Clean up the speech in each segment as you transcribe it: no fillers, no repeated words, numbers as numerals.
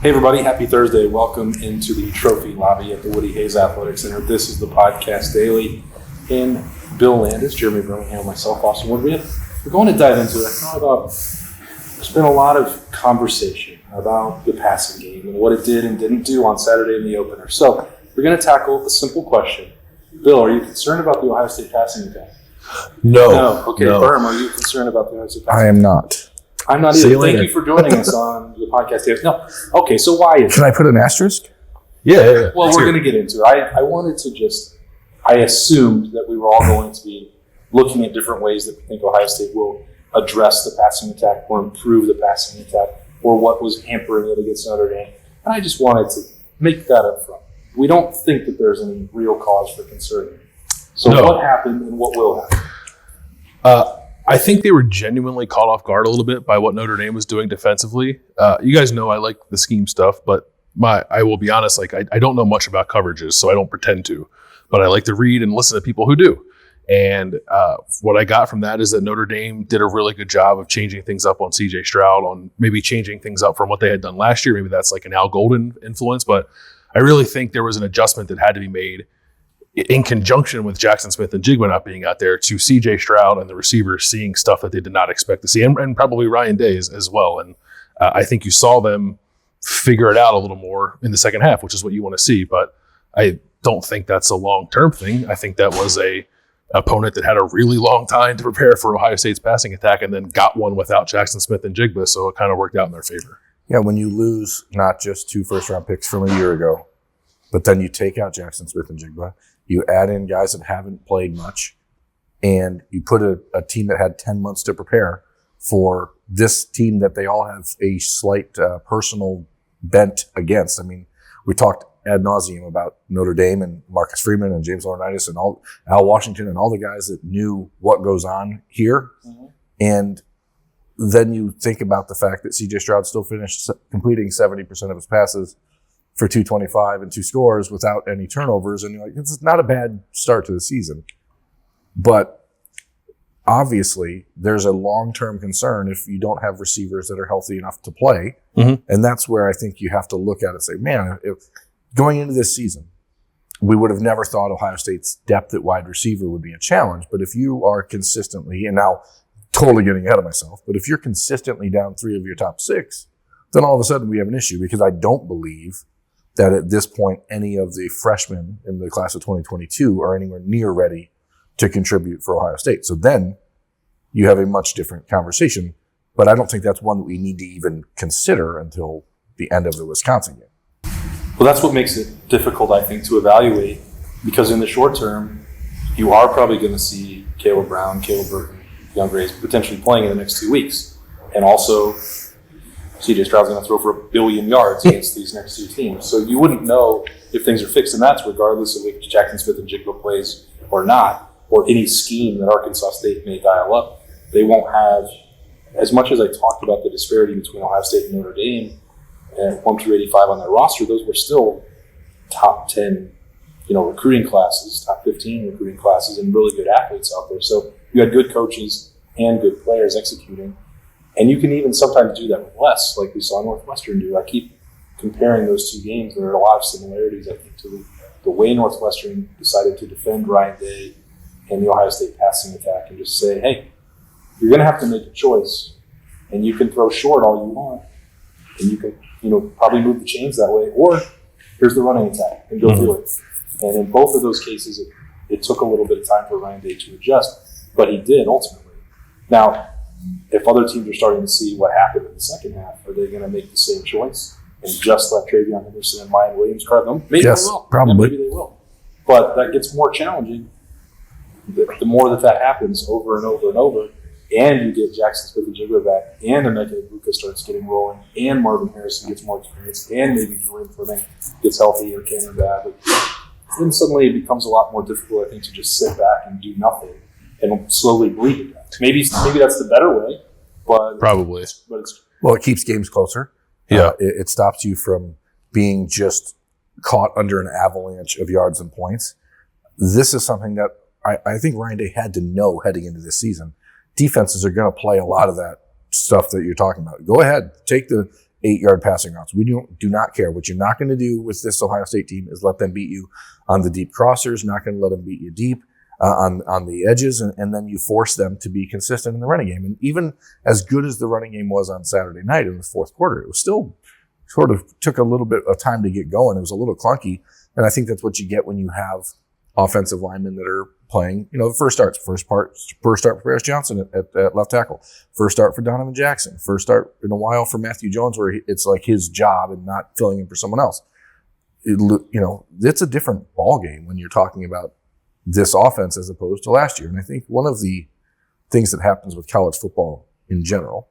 Hey everybody, happy Thursday. Welcome into the trophy lobby at the Woody Hayes Athletic Center. This is the Podcast Daily. In Bill Landis, Jeremy Birmingham, myself, Austin Wood. We're going to dive into it. There's been a lot of conversation about the passing game and what it did and didn't do on Saturday in the opener. So we're going to tackle a simple question. Bill, are you concerned about the Ohio State passing attack? No. Okay, no. Berm, are you concerned about the Ohio State passing attack? I am not. I'm not either. Thank you for joining us on the Podcast Daily. No. Okay, so why is Can I put an asterisk? Yeah. Well, we're going to get into it. I wanted to I assumed that we were all going to be looking at different ways that we think Ohio State will address the passing attack or improve the passing attack or what was hampering it against Notre Dame. And I just wanted to make that up front. We don't think that there's any real cause for concern. So What happened and what will happen? I think they were genuinely caught off guard a little bit by what Notre Dame was doing defensively. You guys know I like the scheme stuff, but I will be honest, I don't know much about coverages, so I don't pretend to. But I like to read and listen to people who do. And what I got from that is that Notre Dame did a really good job of changing things up on C.J. Stroud, on maybe changing things up from what they had done last year. Maybe that's like an Al Golden influence. But I really think there was an adjustment that had to be made in conjunction with Jackson Smith and Jigba not being out there to C.J. Stroud and the receivers seeing stuff that they did not expect to see, and probably Ryan Day as well. And I think you saw them figure it out a little more in the second half, which is what you want to see. But I don't think that's a long-term thing. I think that was a opponent that had a really long time to prepare for Ohio State's passing attack and then got one without Jackson Smith and Jigba, so it kind of worked out in their favor. Yeah, when you lose not just 2 first-round picks from a year ago, but then you take out Jackson Smith and Jigba, you add in guys that haven't played much, and you put a team that had 10 months to prepare for this team that they all have a slight personal bent against. I mean, we talked ad nauseum about Notre Dame and Marcus Freeman and James Laurinaitis and Al Washington and all the guys that knew what goes on here. Mm-hmm. And then you think about the fact that C.J. Stroud still finished completing 70% of his passes for 225 and 2 scores without any turnovers. And you're like, it's not a bad start to the season. But obviously, there's a long-term concern if you don't have receivers that are healthy enough to play. Mm-hmm. And that's where I think you have to look at it and say, man, if going into this season, we would have never thought Ohio State's depth at wide receiver would be a challenge. But if you are consistently, and now totally getting ahead of myself, but if you're consistently down 3 of your top 6, then all of a sudden we have an issue, because I don't believe that at this point any of the freshmen in the class of 2022 are anywhere near ready to contribute for Ohio State. So then you have a much different conversation, but I don't think that's one that we need to even consider until the end of the Wisconsin game. Well, that's what makes it difficult, I think, to evaluate, because in the short term, you are probably going to see Caleb Brown, Caleb Burton, Young Grays potentially playing in the next 2 weeks. And also, C.J. Stroud's going to throw for 1 billion yards against these next 2 teams. So you wouldn't know if things are fixed, and that's regardless of if Jackson Smith and Jigba plays or not, or any scheme that Arkansas State may dial up. They won't have, as much as I talked about the disparity between Ohio State and Notre Dame at 1 through 85 on their roster, those were still top 10, recruiting classes, top 15 recruiting classes, and really good athletes out there. So you had good coaches and good players executing. And you can even sometimes do that with less, like we saw Northwestern do. I keep comparing those 2 games. There are a lot of similarities, I think, to the way Northwestern decided to defend Ryan Day and the Ohio State passing attack and just say, hey, you're going to have to make a choice, and you can throw short all you want, and you can probably move the chains that way, or here's the running attack, and go through it. And in both of those cases, it took a little bit of time for Ryan Day to adjust, but he did ultimately. Now, if other teams are starting to see what happened in the second half, are they going to make the same choice and just let Travion Henderson and Ryan Williams carve them? Maybe yes, they will. Probably. Yeah, maybe they will. But that gets more challenging the more that happens over and over and over, and you get Jackson Smith and Jigba back, and Emeka Egbuka starts getting rolling, and Marvin Harrison gets more experience, and maybe Julian Fleming gets healthy or Cameron Babb. Then suddenly it becomes a lot more difficult, I think, to just sit back and do nothing and slowly bleed it out. Maybe that's the better way, but probably. Well, it keeps games closer. Yeah, it stops you from being just caught under an avalanche of yards and points. This is something that I think Ryan Day had to know heading into this season. Defenses are going to play a lot of that stuff that you're talking about. Go ahead, take the 8-yard passing routes. We do not care. What you're not going to do with this Ohio State team is let them beat you on the deep crossers, not going to let them beat you deep on the edges, and then you force them to be consistent in the running game. And even as good as the running game was on Saturday night in the fourth quarter, it was still sort of took a little bit of time to get going. It was a little clunky, and I think that's what you get when you have offensive linemen that are playing, the first start for Paris Johnson at left tackle, first start for Donovan Jackson, first start in a while for Matthew Jones, where it's like his job and not filling in for someone else. It's a different ball game when you're talking about this offense as opposed to last year. And I think one of the things that happens with college football in general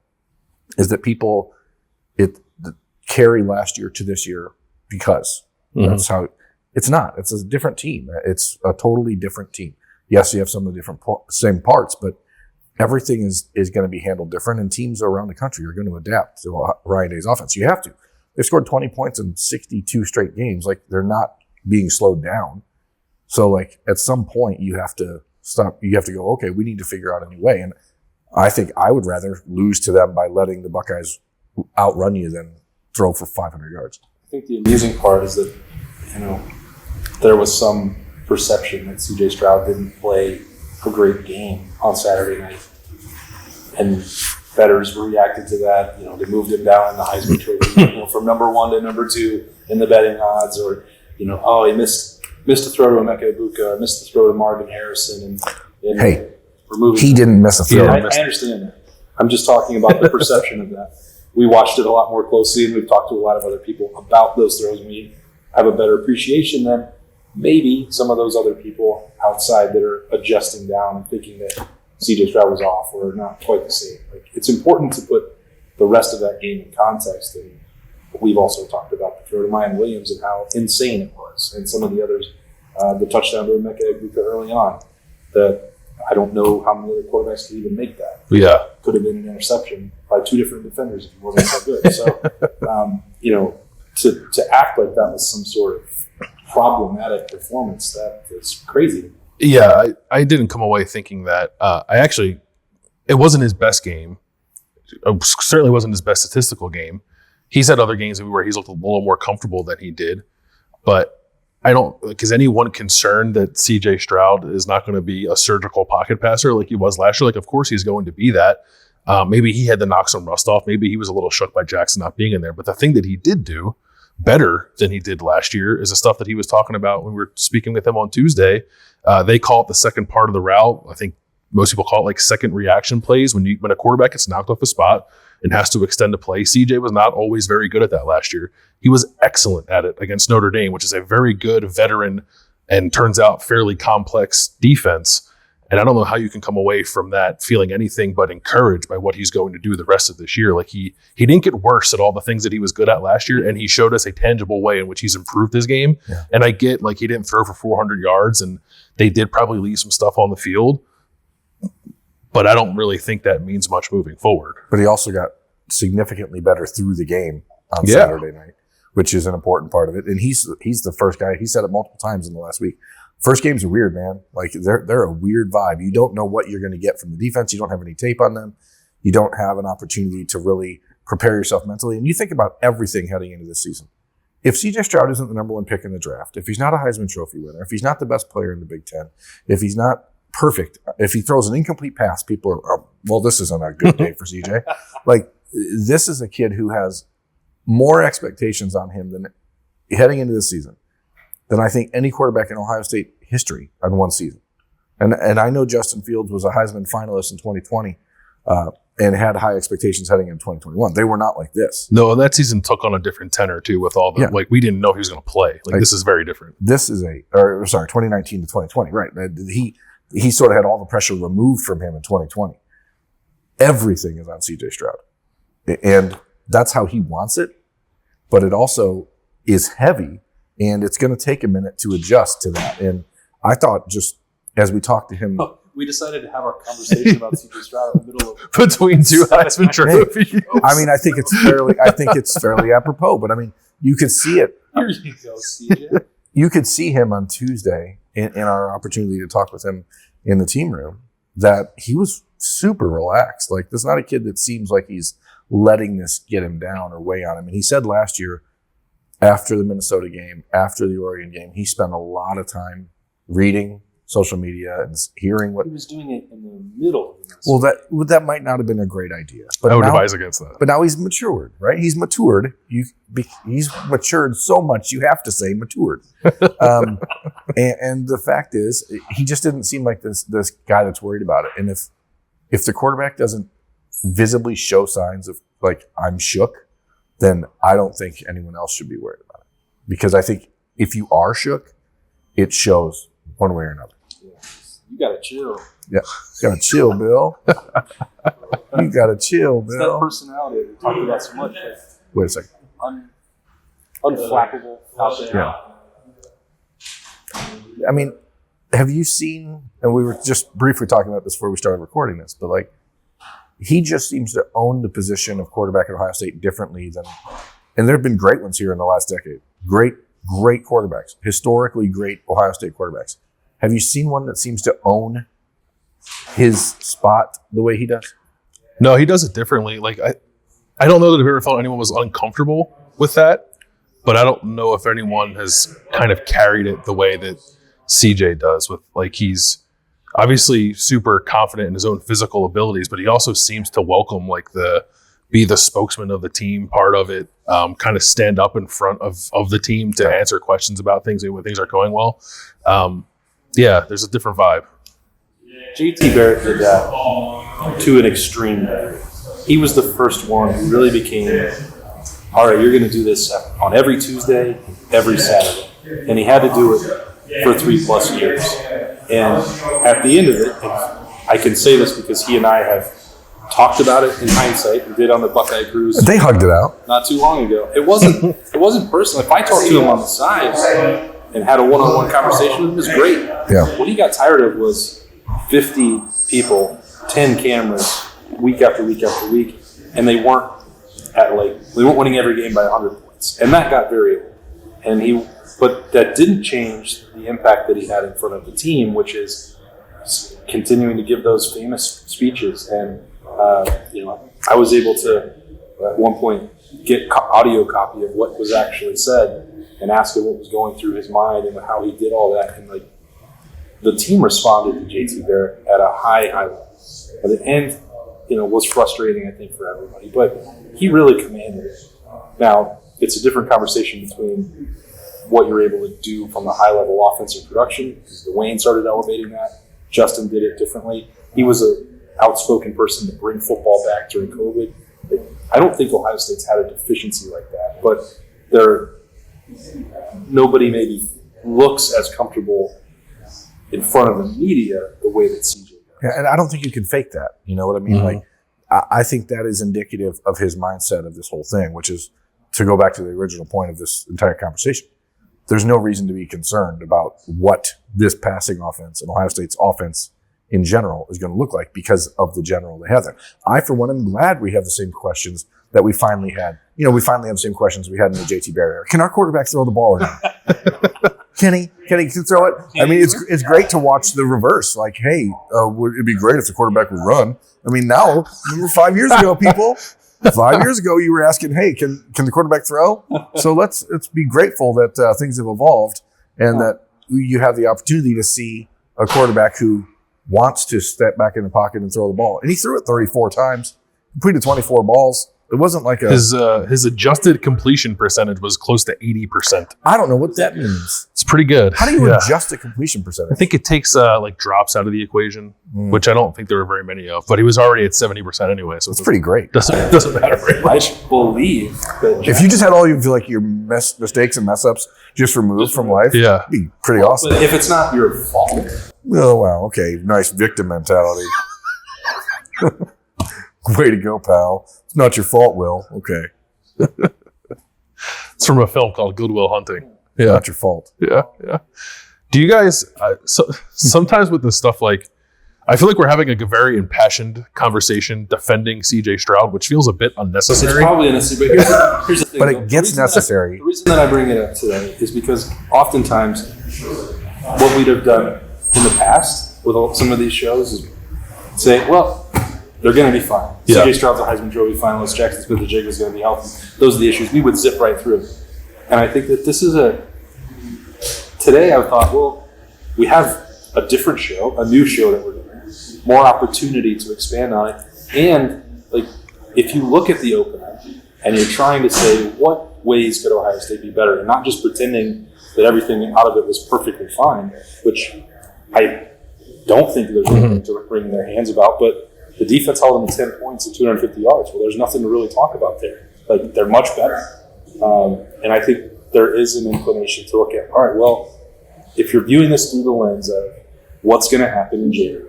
is that people carry last year to this year because that's how it's not. It's a different team. It's a totally different team. Yes, you have some of the different same parts, but everything is going to be handled different, and teams around the country are going to adapt to Ryan Day's offense. You have to. They've scored 20 points in 62 straight games. Like, they're not being slowed down. So, like, at some point, you have to stop. You have to go, okay, we need to figure out a new way. And I think I would rather lose to them by letting the Buckeyes outrun you than throw for 500 yards. I think the amusing part is that, there was some perception that C.J. Stroud didn't play a great game on Saturday night. And bettors reacted to that. They moved him down in the Heisman Trophy, from number 1 to number 2 in the betting odds, or, he missed a throw to Emeka Egbuka, missed a throw to Marvin Harrison. And hey, removing he didn't miss a throw. I understand that. I'm just talking about the perception of that. We watched it a lot more closely, and we've talked to a lot of other people about those throws, and we have a better appreciation than maybe some of those other people outside that are adjusting down and thinking that C.J. Stroud was off or not quite the same. Like, it's important to put the rest of that game in context. And we've also talked about the throw to Mayan Williams and how insane it was, and some of the others, the touchdown to Emeka Egbuka early on, that I don't know how many other quarterbacks could even make that. Yeah. Could have been an interception by 2 different defenders if he wasn't so good. So, to act like that was some sort of problematic performance, that is crazy. Yeah, I didn't come away thinking that. It wasn't his best game. It certainly wasn't his best statistical game. He's had other games where he's looked a little more comfortable than he did. But I don't, is anyone concerned that C.J. Stroud is not going to be a surgical pocket passer like he was last year? Like, of course he's going to be that. Maybe he had to knock some rust off. Maybe he was a little shook by Jackson not being in there. But the thing that he did do better than he did last year is the stuff that he was talking about when we were speaking with him on Tuesday. They call it the second part of the route. I think most people call it like second reaction plays. When a quarterback gets knocked off a spot and has to extend a play, CJ was not always very good at that last year. He was excellent at it against Notre Dame, which is a very good veteran and turns out fairly complex defense. And I don't know how you can come away from that feeling anything but encouraged by what he's going to do the rest of this year. Like, he didn't get worse at all the things that he was good at last year, and he showed us a tangible way in which he's improved his game. Yeah. And I get, like, he didn't throw for 400 yards, and they did probably leave some stuff on the field, but I don't really think that means much moving forward. But he also got significantly better through the game on Saturday night, which is an important part of it. And he's the first guy. He said it multiple times in the last week. First games are weird, man. Like, they're a weird vibe. You don't know what you're going to get from the defense. You don't have any tape on them. You don't have an opportunity to really prepare yourself mentally. And you think about everything heading into this season. If C.J. Stroud isn't the number 1 pick in the draft, if he's not a Heisman Trophy winner, if he's not the best player in the Big Ten, if he's not perfect, if he throws an incomplete pass, people are, well, this isn't a good day for C.J. Like, this is a kid who has more expectations on him than heading into this season than I think any quarterback in Ohio State history on one season. And I know Justin Fields was a Heisman finalist in 2020 and had high expectations heading into 2021. They were not like this. No, and that season took on a different tenor too with all the, like, we didn't know he was going to play. Like, this is very different. This is 2019 to 2020, right. He sort of had all the pressure removed from him in 2020. Everything is on C.J. Stroud. And that's how he wants it. But it also is heavy. And it's going to take a minute to adjust to that. And I thought, just as we talked to him, we decided to have our conversation about C.J. Stroud in the middle of between 2 Heisman trophies. I mean, I think it's fairly apropos. But I mean, you could see it. Here you go, CJ. You could see him on Tuesday in our opportunity to talk with him in the team room, that he was super relaxed. Like, this is not a kid that seems like he's letting this get him down or weigh on him. And he said last year, after the Minnesota game, after the Oregon game, he spent a lot of time reading social media and hearing what he was doing it in the middle of this. Well, that might not have been a great idea. But I would now, advise against that. But now he's matured, right? He's matured. He's matured so much, you have to say matured. And the fact is, he just didn't seem like this guy that's worried about it. And if the quarterback doesn't visibly show signs of like, I'm shook, then I don't think anyone else should be worried about it. Because I think if you are shook, it shows one way or another. You gotta chill. Yeah, you gotta chill, Bill. You gotta chill, It's that Bill. personality that we talked about so much. Wait a second. Unflappable out there. Yeah. I mean, have you seen, and we were just briefly talking about this before we started recording this, but like, he just seems to own the position of quarterback at Ohio State differently than, and there have been great ones here in the last decade. Great quarterbacks, historically great Ohio State quarterbacks. Have you seen one that seems to own his spot the way he does? No, he does it differently. Like I don't know that I've ever felt anyone was uncomfortable with that, but I don't know if anyone has kind of carried it the way that CJ does. With like, he's obviously super confident in his own physical abilities, but he also seems to welcome like be the spokesman of the team part of it, kind of stand up in front of the team to answer questions about things when things are going well. Yeah, there's a different vibe. JT Barrett did that to an extreme. He was the first one who really became, all right, you're going to do this on every Tuesday, every Saturday. And he had to do it for 3+ years. And at the end of it, I can say this because he and I have talked about it in hindsight. We did on the Buckeye cruise. They hugged it out Not too long ago. It wasn't personal. If I talked to him on the side and had a one-on-one conversation with him, it was great. Yeah. What he got tired of was 50 people, 10 cameras, week after week after week, and they weren't winning every game by 100 points, and that got very old. But that didn't change the impact that he had in front of the team, which is continuing to give those famous speeches. And I was able to at one point get audio copy of what was actually said and ask him what was going through his mind and how he did all that. And like, the team responded to JT Barrett at a high level. At the end, was frustrating, I think, for everybody. But he really commanded it. Now, it's a different conversation between what you're able to do from the high-level offensive production, because Dwayne started elevating that. Justin did it differently. He was an outspoken person to bring football back during COVID. I don't think Ohio State's had a deficiency like that, but nobody maybe looks as comfortable in front of the media the way that CJ does. Yeah, and I don't think you can fake that. You know what I mean? Mm-hmm. Like, I think that is indicative of his mindset of this whole thing, which is to go back to the original point of this entire conversation. There's no reason to be concerned about what this passing offense and Ohio State's offense in general is going to look like because of the general they have there. I, for one, am glad we have the same questions that we finally had. We finally have the same questions we had in the JT Barrett era. Can our quarterback throw the ball or not? Can he throw it? I mean, it's great to watch the reverse. Like, hey, it'd be great if the quarterback would run. I mean, now, remember 5 years ago, people, 5 years ago, you were asking, hey, can the quarterback throw? So let's be grateful that things have evolved and that you have the opportunity to see a quarterback who wants to step back in the pocket and throw the ball. And he threw it 34 times, completed 24 balls. It wasn't like his adjusted completion percentage was close to 80%. I don't know what that means. It's pretty good. How do you adjust a completion percentage? I think it takes drops out of the equation, which I don't think there were very many of. But he was already at 70% anyway, so it's pretty great. Doesn't matter very much. I believe that if you just had all your mistakes and mess ups just removed from life, it'd be pretty awesome. But if it's not your fault, oh wow, okay, nice victim mentality. Way to go, pal. It's not your fault, Will. Okay. It's from a film called Good Will Hunting. Yeah. Not your fault. Yeah. Do you guys, sometimes with this stuff, like, I feel like we're having a very impassioned conversation defending CJ Stroud, which feels a bit unnecessary. It's probably unnecessary, but here's the thing. But it gets necessary. The reason that I bring it up today is because oftentimes what we'd have done in the past with some of these shows is say, well, they're going to be fine. Yeah. CJ Stroud's a Heisman Trophy finalist. Jackson Smith-Njigba is going to be healthy. Those are the issues. We would zip right through. And I think that this is today I thought, well, we have a different show, a new show that we're doing, more opportunity to expand on it. And like, if you look at the opener and you're trying to say, what ways could Ohio State be better? And not just pretending that everything out of it was perfectly fine, which I don't think there's anything to wring their hands about, but the defense held them to 10 points and 250 yards. Well, there's nothing to really talk about there. Like, they're much better. And I think there is an inclination to look at, all right, well, if you're viewing this through the lens of what's going to happen in January,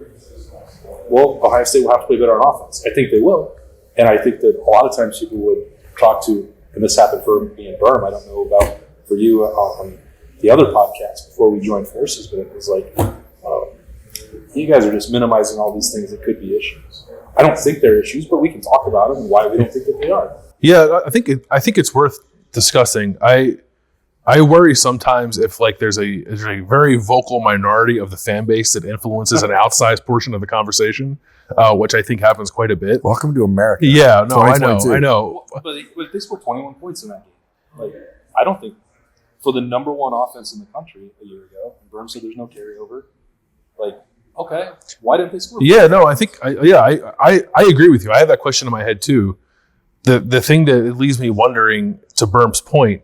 well, Ohio State will have to play better on offense. I think they will. And I think that a lot of times people would talk to, and this happened for me and Berm, I don't know about for you on the other podcast before we joined forces, but it was like, you guys are just minimizing all these things that could be issues. I don't think they're issues, but we can talk about them and why we don't think that they are. Yeah, I think it's worth discussing. I worry sometimes if like there's a very vocal minority of the fan base that influences an outsized portion of the conversation, which I think happens quite a bit. Welcome to America. Yeah, no, I know. But they scored 21 points in that game. Like, I don't think for the number one offense in the country a year ago, and Berm said there's no carryover. Like, okay, why didn't they score? Yeah, no, I think I agree with you. I have that question in my head too. The thing that leaves me wondering, to Berm's point,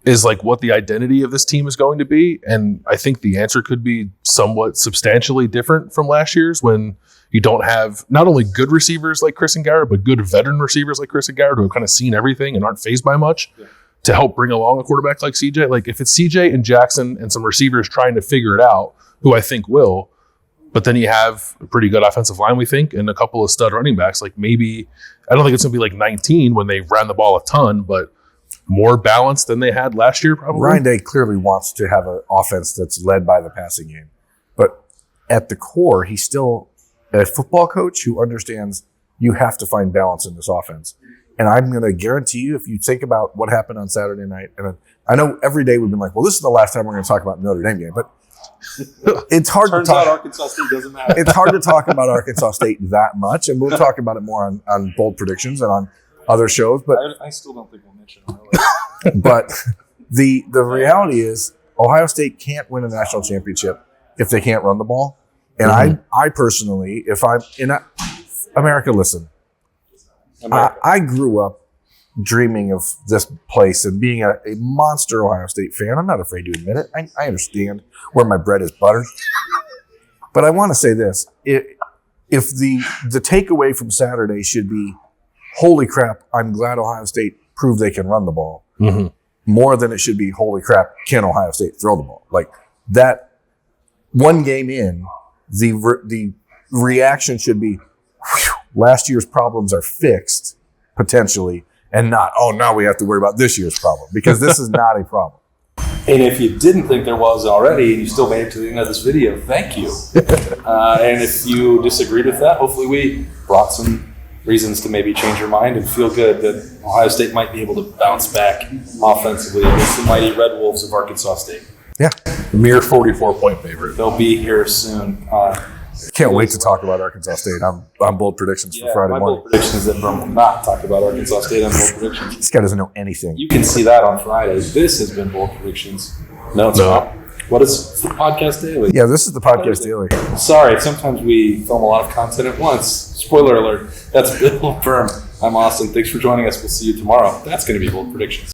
is like what the identity of this team is going to be. And I think the answer could be somewhat substantially different from last year's, when you don't have not only good receivers like Chris and Garrett, but good veteran receivers like Chris and Garrett who have kind of seen everything and aren't fazed by much to help bring along a quarterback like CJ. Like, if it's CJ and Jackson and some receivers trying to figure it out, who I think will, but then you have a pretty good offensive line, we think, and a couple of stud running backs. Like, maybe, I don't think it's going to be like 19 when they ran the ball a ton, but more balanced than they had last year, probably. Ryan Day clearly wants to have an offense that's led by the passing game. But at the core, he's still a football coach who understands you have to find balance in this offense. And I'm going to guarantee you, if you think about what happened on Saturday night, and I know every day we've been like, well, this is the last time we're going to talk about the Notre Dame game, but it's hard Turns to talk. out Arkansas State doesn't matter. It's hard to talk about Arkansas State that much, and we'll talk about it more on Bold Predictions and on other shows. But I still don't think we'll mention it. but the reality is, Ohio State can't win a national championship if they can't run the ball. And I personally, if I'm in America, listen, I grew up dreaming of this place and being a monster Ohio State fan. I'm not afraid to admit it. I understand where my bread is buttered. But I want to say this. If the takeaway from Saturday should be, holy crap, I'm glad Ohio State proved they can run the ball, more than it should be, holy crap, can Ohio State throw the ball? Like, that one game in, the reaction should be, whew, last year's problems are fixed, potentially, and not, oh, now we have to worry about this year's problem, because this is not a problem. And if you didn't think there was already, and you still made it to the end of this video, thank you. And if you disagreed with that, hopefully we brought some reasons to maybe change your mind and feel good that Ohio State might be able to bounce back offensively against the mighty Red Wolves of Arkansas State. Yeah. Mere 44-point favorite. They'll be here soon. Can't wait to talk about Arkansas State. I'm Bold Predictions for Friday my morning. bold prediction is that Brum will not talk about Arkansas State on Bold Predictions. This guy doesn't know anything. You can see that on Friday. This has been Bold Predictions. No, it's not. What is the Podcast Daily? Yeah, this is the Podcast Daily. Sorry, sometimes we film a lot of content at once. Spoiler alert. That's Bill Berm. I'm Austin. Thanks for joining us. We'll see you tomorrow. That's going to be Bold Predictions.